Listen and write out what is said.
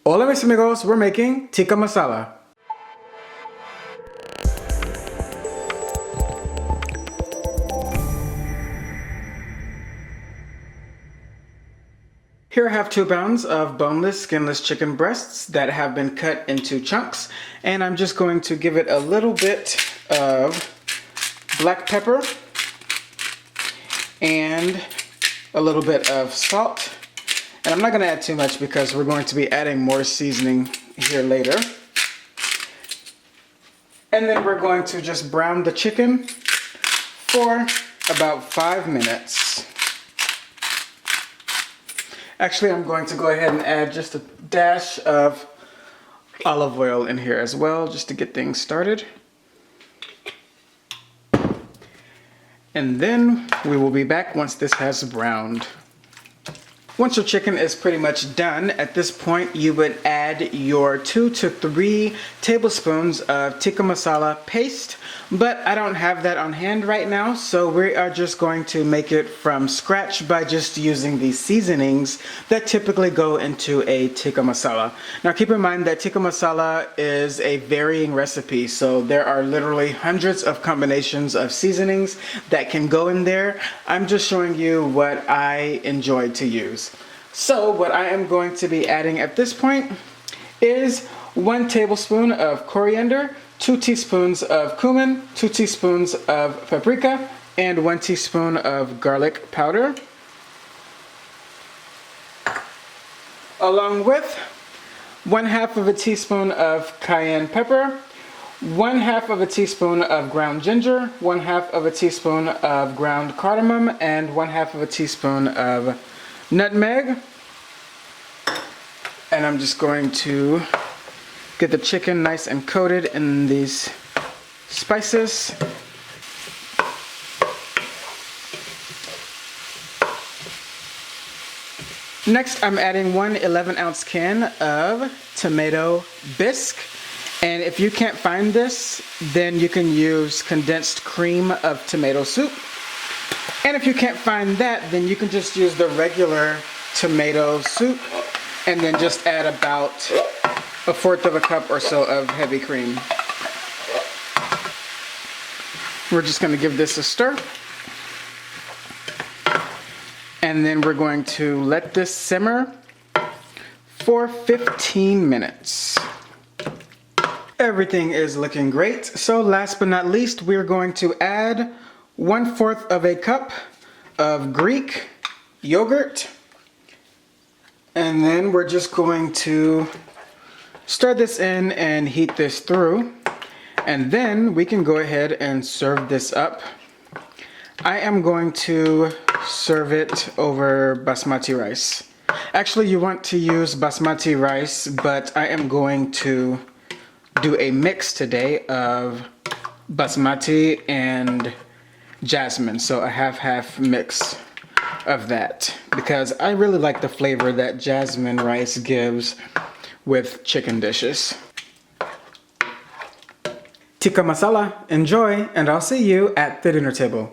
Hola mis amigos, we're making tikka masala. Here I have 2 pounds of boneless, skinless chicken breasts that have been cut into chunks, and I'm just going to give it a little bit of black pepper and a little bit of salt. And I'm not going to add too much because we're going to be adding more seasoning here later. And then we're going to just brown the chicken for about 5 minutes. Actually, I'm going to go ahead and add just a dash of olive oil in here as well, just to get things started. And then we will be back once this has browned. Once your chicken is pretty much done, at this point you would add your 2 to 3 tablespoons of Tikka Masala Paste, but I don't have that on hand right now, so we are just going to make it from scratch by just using the seasonings that typically go into a Tikka Masala. Now keep in mind that Tikka Masala is a varying recipe, so there are literally hundreds of combinations of seasonings that can go in there. I'm just showing you what I enjoy to use. So what I am going to be adding at this point is 1 tablespoon of coriander, 2 teaspoons of cumin, 2 teaspoons of paprika, and 1 teaspoon of garlic powder, along with 1/2 of a teaspoon of cayenne pepper, 1/2 of a teaspoon of ground ginger, 1/2 of a teaspoon of ground cardamom, and 1/2 of a teaspoon of nutmeg. And I'm just going to get the chicken nice and coated in these spices. Next, I'm adding 1 11-ounce can of tomato bisque. And if you can't find this, then you can use condensed cream of tomato soup. And if you can't find that, then you can just use the regular tomato soup and then just add about 1/4 of a cup or so of heavy cream. We're just going to give this a stir. And then we're going to let this simmer for 15 minutes. Everything is looking great. So last but not least, we're going to add 1/4 of a cup of Greek yogurt. And then we're just going to stir this in and heat this through. And then we can go ahead and serve this up. I am going to serve it over basmati rice. Actually, you want to use basmati rice, but I am going to do a mix today of basmati and jasmine, so a half-half mix of that, because I really like the flavor that jasmine rice gives with chicken dishes. Tikka masala, enjoy, and I'll see you at the dinner table.